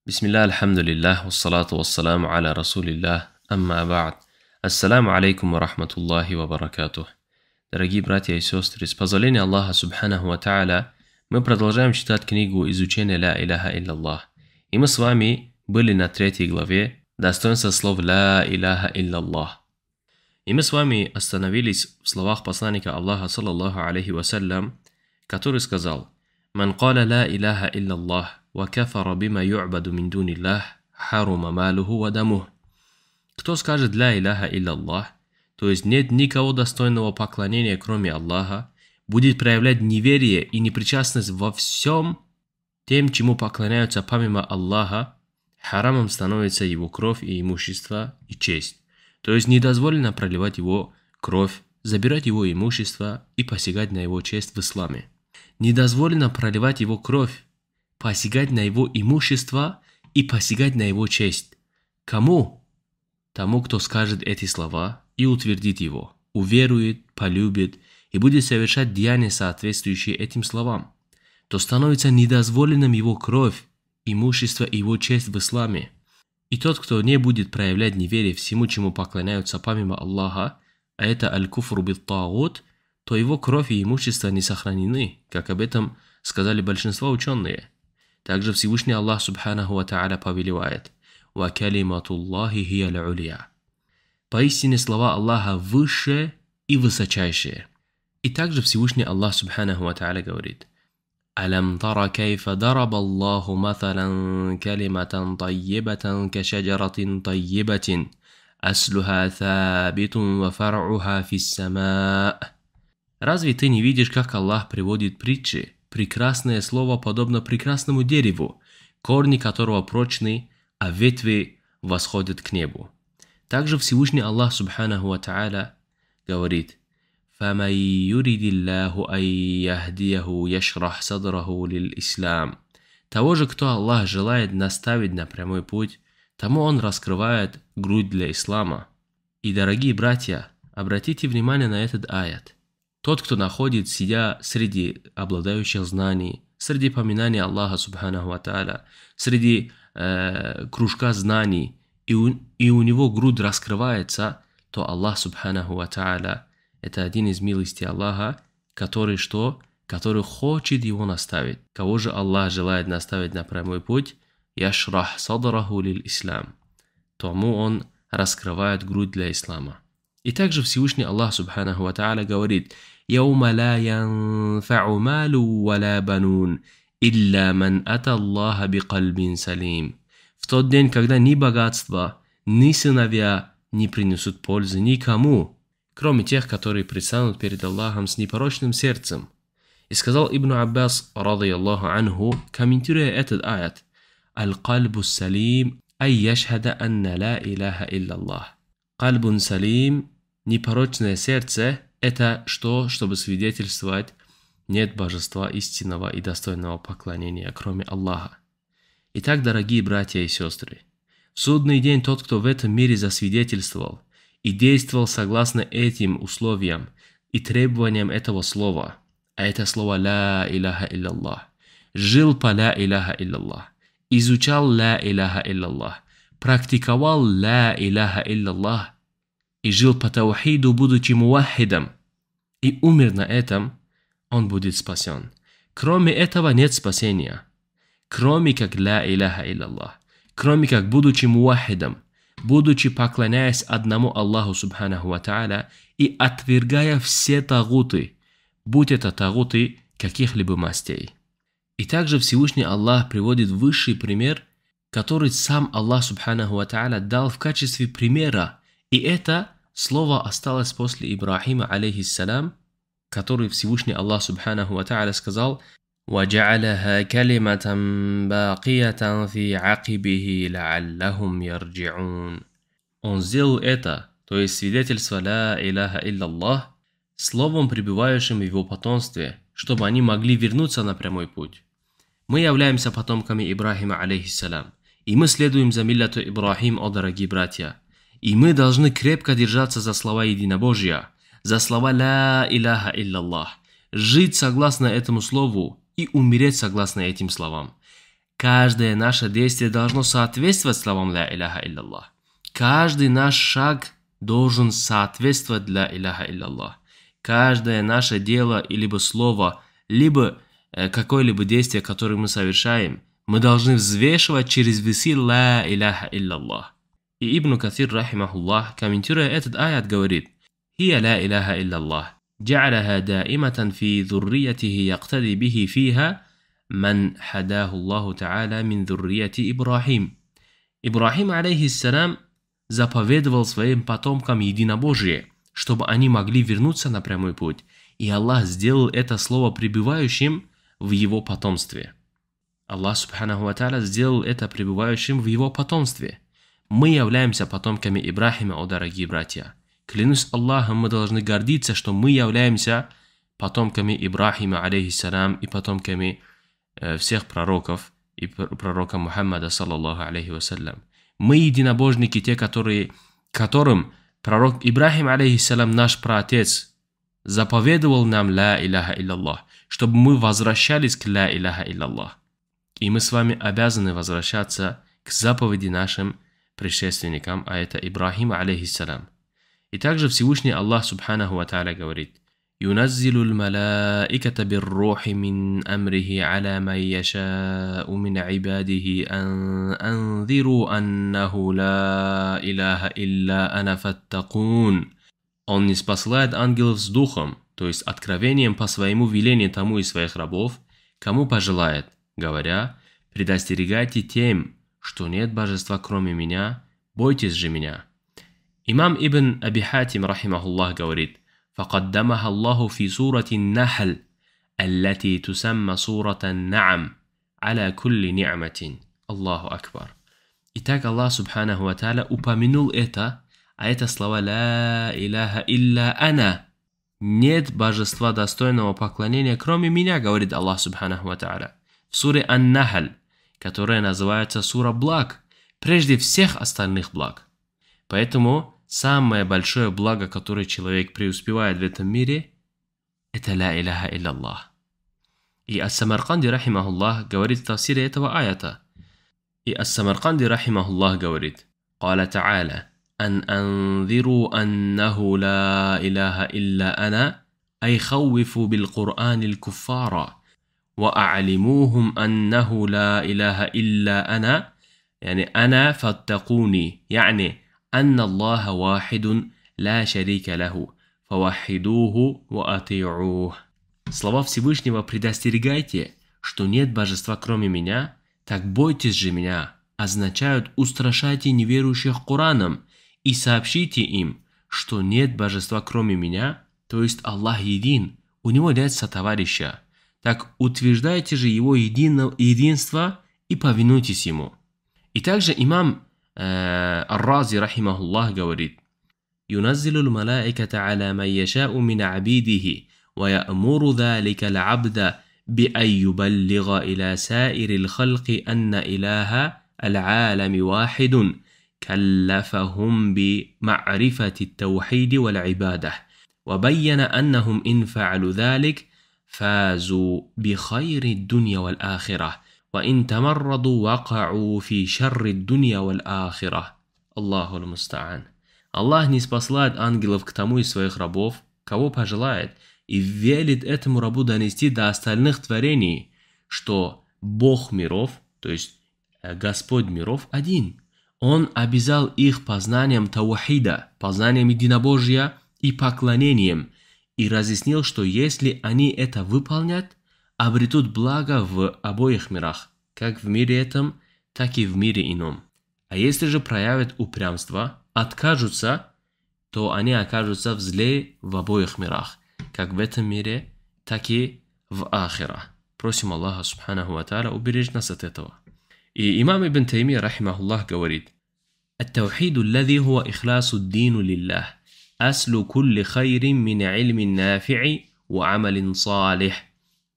Бисмилля, альхамдулиллах, вассалату вассаламу аля расулиллах, амма ба'д. Ассаламу алейкум ва рахматуллахи ва баракатух. Дорогие братья и сестры, с позволения Аллаха Субханаху ва Тааля мы продолжаем читать книгу изучения Ля Иляха Илляллах. И мы с вами были на 3 главе достоинства слов Ля Иляха Илляллах. И мы с вами остановились в словах посланника Аллаха, саллаллаху алейхи вассалям, который сказал: «Ман каля ла иляха илляллах ва кафара бима ю'баду мин дуниллах, харума малуху ва дамух». Кто скажет ля иляха илляллах, то есть нет никого достойного поклонения, кроме Аллаха, будет проявлять неверие и непричастность во всем тем, чему поклоняются помимо Аллаха, харамом становится его кровь и имущество и честь. То есть недозволено проливать его кровь, забирать его имущество и посягать на его честь в исламе. Недозволено проливать его кровь, посягать на его имущество и посягать на его честь. Кому? Тому, кто скажет эти слова и утвердит его, уверует, полюбит и будет совершать деяния, соответствующие этим словам, то становится недозволенным его кровь, имущество и его честь в исламе. И тот, кто не будет проявлять неверие всему, чему поклоняются помимо Аллаха, а это аль-куфру бит-тагут, то его кровь и имущество не сохранены, как об этом сказали большинство ученые. Также Всевышний Аллах Субханаху ва Тааля повелевает: «Ва калиматуллахи хия аль-уля». Поистине слова Аллаха высшие и высочайшие. И также Всевышний Аллах Субханаху ва Тааля говорит: «Алям тара кайфа дараба Аллаху маталан калиматан таййибатан кашаджаратин таййибатин, аслуха thабитун ва фар'уха фис-самаа». Разве ты не видишь, как Аллах приводит притчи? Прекрасное слово подобно прекрасному дереву, корни которого прочны, а ветви восходят к небу. Также Всевышний Аллах Субханаху ва Тааля говорит: «Фаман юридиллаху ан яхдияху яшрах садраху лил-ислам». Того же, кто Аллах желает наставить на прямой путь, тому Он раскрывает грудь для ислама. И, дорогие братья, обратите внимание на этот аят. Тот, кто находит себя среди обладающих знаний, среди поминания Аллаха Субханаху ва Тааля, среди кружка знаний, и у него грудь раскрывается, то Аллах Субханаху ва Тааля — это один из милостей Аллаха, который хочет его наставить. Кого же Аллах желает наставить на прямой путь? Яшрах садраху лил-ислам. Тому Он раскрывает грудь для ислама. И также Всевышний Аллах Субханаху ва Тааля говорит: «Яума ла янфа'у малу ва ла банун, илля ман ата Аллаха бикальбин салим». В тот день, когда ни богатство, ни сыновья не принесут пользы никому, кроме тех, которые предстанут перед Аллахом с непорочным сердцем. И сказал Ибн Аббас, радийаллаху анху, комментируя этот аят: «Аль-кальбу салим ай яшхада анна ла иляха илляллах». Кальбун салим, непорочное сердце, это чтобы свидетельствовать: нет божества истинного и достойного поклонения, кроме Аллаха. Итак, дорогие братья и сестры, в судный день тот, кто в этом мире засвидетельствовал и действовал согласно этим условиям и требованиям этого слова, а это слово «Ля иляха илляллах», жил по «Ля иляха илляллах», изучал «Ля иляха илляллах», практиковал «Ля иляха илляллах» и жил по таухиду, будучи мувахидом, и умер на этом, он будет спасен. Кроме этого нет спасения. Кроме как «Ля иляха илляллах», кроме как будучи мувахидом, будучи поклоняясь одному Аллаху Субханаху ва Тааля и отвергая все тагуты, будь это тагуты каких-либо мастей. И также Всевышний Аллах приводит высший пример, который сам Аллах Субханаху ва Тааля дал в качестве примера. И это слово осталось после Ибрахима, алейхиссалям, который Всевышний Аллах Субханаху ва Тааля сказал: «Ваджа'аляха калиматан бакиятан фи акибихи ла'аллахум ярджи'ун». Он сделал это, то есть свидетельство «Ля иляха илляллах», словом, пребывающим в его потомстве, чтобы они могли вернуться на прямой путь. Мы являемся потомками Ибрахима, алейхиссалям, и мы следуем за милляту Ибрахим, о дорогие братья. И мы должны крепко держаться за слова единобожия, за слова «Ля иляха илляллах», жить согласно этому слову и умереть согласно этим словам. Каждое наше действие должно соответствовать словам «Ля иляха илляллах». Каждый наш шаг должен соответствовать «Ля иляха илляллах». Каждое наше дело, либо слово, либо какое-либо действие, которое мы совершаем, мы должны взвешивать через весы «Ля иляха илляллах». И Ибн Каthир, рахимахуллах, комментируя этот аят, говорит: «Хия ля иляха илляллах, джа'аляха даиматан фи зуррияти яктади бихи фиха ман хадаху Аллаху та'аля мин зуррияти Ибрахим». Ибрахим, алейхиссалям, заповедовал своим потомкам единобожие, чтобы они могли вернуться на прямой путь, и Аллах сделал это слово пребывающим в его потомстве. Аллах субханаху ва та'аля сделал это пребывающим в его потомстве. Мы являемся потомками Ибрахима, о дорогие братья. Клянусь Аллахом, мы должны гордиться, что мы являемся потомками Ибрахима, алейхиссалям, и потомками всех пророков, и пророка Мухаммада, саллаллаху алейхи вассалям. Мы единобожники, те, которым пророк Ибрахим, алейхиссалям, наш праотец, заповедовал нам «Ля иляха илляллах», чтобы мы возвращались к «Ля иляха илляллах». И мы с вами обязаны возвращаться к заповеди нашим предшественникам, а это Ибрахим, алейхиссалям. И также Всевышний Аллах субханаху ва та'аля говорит: «Юназзилу л-малаиката бир-рухи мин амрихи аля ман яша'у мин ибадихи анзиру аннаху ла иляха илля ана фаттакун». Он ниспосылает ангелов с духом, то есть откровением по своему велению тому из своих рабов, кому пожелает, говоря: «Предостерегайте тем, что нет божества кроме меня, бойтесь же меня». Имам Ибн Аби Хатим, рахимахуллах, говорит: «Факаддамаха Аллаху фи сурати Нахл, аллати тусамма сурата На'ам, аля кулли ни'матин». Аллаху Акбар. Итак, Аллах субханаху ва та'аля упомянул это, а это слова «Ля иляха илля ана». Нет божества достойного поклонения, кроме меня, говорит Аллах субханаху ва та'аля в суре Ан-Нахл, которая называется сура благ, прежде всех остальных благ. Поэтому самое большое благо, которое человек преуспевает в этом мире, это «Ля иляха илляллах». И Ас-Самарканди, рахимахуллах, говорит в тафсире этого аята. И Ас-Самарканди, рахимахуллах, говорит: «Каля та'аля, ан анзиру аннаху ла иляха илля ана, ай хауифу бил-Кур'ани л-куффара, ва а'алимухум аннаху ла иляха илля ана, яни ана фаттакуни, яни أن الله واحد لا شريك له فوحدوه وأطيعوه». Слова Всевышнего «предостерегайте, что нет божества кроме меня, так бойтесь же меня» означают: устрашайте неверующих Кораном и сообщите им, что нет божества кроме меня, то есть Аллах един, у него нет сотоварища. Так утверждайте же его единство и повинуйтесь ему. И также имам Ар-Рази, рахимахуллах, говорит: «Юназзилу л-малаиката аля ман яша'у мин абидихи, ва я'муру залика л-абда би ан юбаллига иля саири л-халqi анна иляха ал-алами вахидун, каллафахум би ма'рифати т-таухиди вал-ибадах, ва байяна аннахум ин фа'алу залик фазу би хайри д-дунья вал-ахирах. وإن تمردوا وقعوا في شر الدنيا والآخرة. Аллаху л-муста'ан». Аллах ниспослает ангелов к тому из своих рабов, кого пожелает, и велит этому рабу донести до остальных творений, что Бог миров, то есть Господь миров, один. Он обязал их познанием таухида, познанием единобожия и поклонением, и разъяснил, что если они это выполнят, обретут благо в обоих мирах, как в мире этом, так и в мире ином. А если же проявят упрямство, откажутся, то они окажутся в зле в обоих мирах, как в этом мире, так и в ахира. Просим Аллаха субханаху ва та'аля уберечь нас от этого. И имам Ибн Таймия, рахимахуллах, говорит: «Ат-таухиду алладhi хуа ихласу д-дину лиллах, аслу кулли хайрин мин ильмин нафи'и ва амалин салих».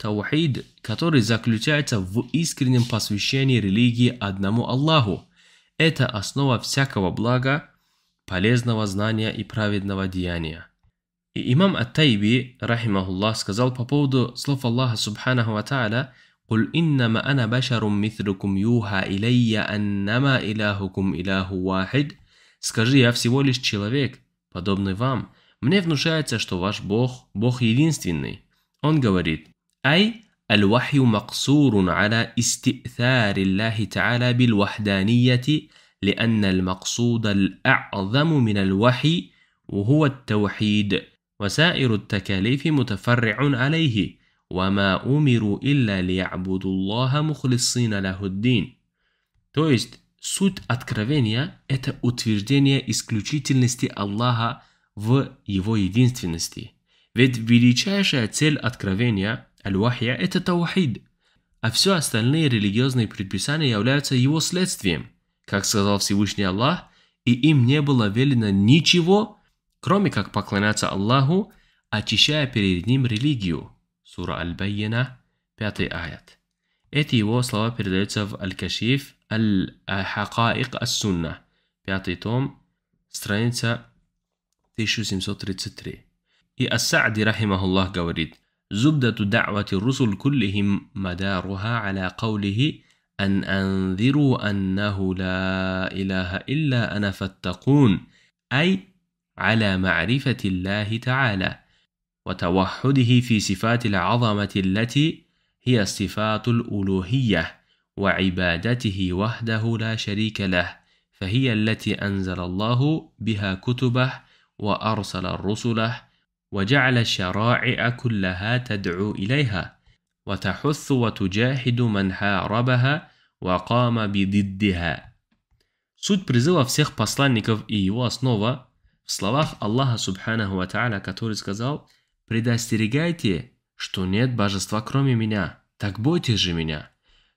Таухид, который заключается в искреннем посвящении религии одному Аллаху, это основа всякого блага, полезного знания и праведного деяния. И имам Ат-Тайби, рахимахуллах, сказал по поводу слов Аллаха субханаху ва та'аля: «Куль иннама ана башарум мithлукум юха илейя аннама илахукум илаху вахид». Скажи, я всего лишь человек, подобный вам. Мне внушается, что ваш Бог – Бог единственный. Он говорит: «Ай, аль-вахью максурун аля исти'thari Аллахи та'аля биль-вахданияти, لأن المقصود الأعظم من الوحي وهو التوحيد وسائر التكاليف متفرع عليه وما أمروا إلا ليعبدوا الله مخلصين له الدين». То есть, суть откровения – это утверждение исключительности Аллаха в Его единственности. Ведь величайшая цель откровения, аль-вахья, это таухид, а все остальные религиозные предписания являются его следствием. Как сказал Всевышний Аллах, и им не было велено ничего, кроме как поклоняться Аллаху, очищая перед ним религию. Сура Аль-Байяна, 5 аят. Эти его слова передаются в Аль-Кашиф Аль-Хакаик Ас-Сунна, 5 том, страница 1733. И Ас-Саади, рахимахуллах, говорит: «Зубдату да'вати русул куллихим мадаруха аля каулихи أن أنذروا أنه لا إله إلا أنا فاتقون، أي على معرفة الله تعالى وتوحده في صفات العظمة التي هي صفات الألوهية وعبادته وحده لا شريك له، فهي التي أنزل الله بها كتبه وأرسل رسله وجعل الشرائع كلها تدعو إليها وتحث وتجاهد من حاربها وقام بضدها». Суть призыва всех посланников и его основа в словах Аллаха Субханаху ва Тааля, который сказал: «Предостерегайте, что нет божества кроме меня, так бойтесь же меня».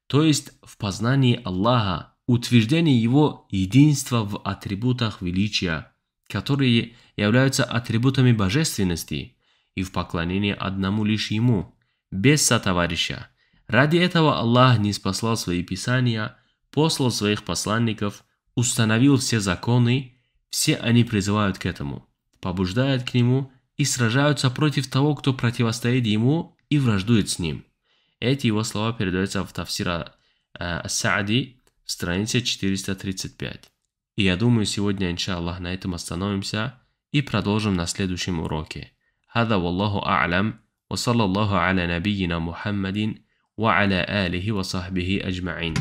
То есть в познании Аллаха, утверждении Его единства в атрибутах величия, которые являются атрибутами божественности, и в поклонении одному лишь Ему, без сотоварища. Ради этого Аллах ниспослал свои писания, послал своих посланников, установил все законы, все они призывают к этому, побуждают к Нему и сражаются против того, кто противостоит Ему и враждует с Ним. Эти его слова передаются в Тафсира Ас-Саади, страница 435. И я думаю, сегодня, иншаллах, на этом остановимся и продолжим на следующем уроке. Хада валлаху а'лам. وصلى الله على نبينا محمد وعلى آله وصحبه أجمعين.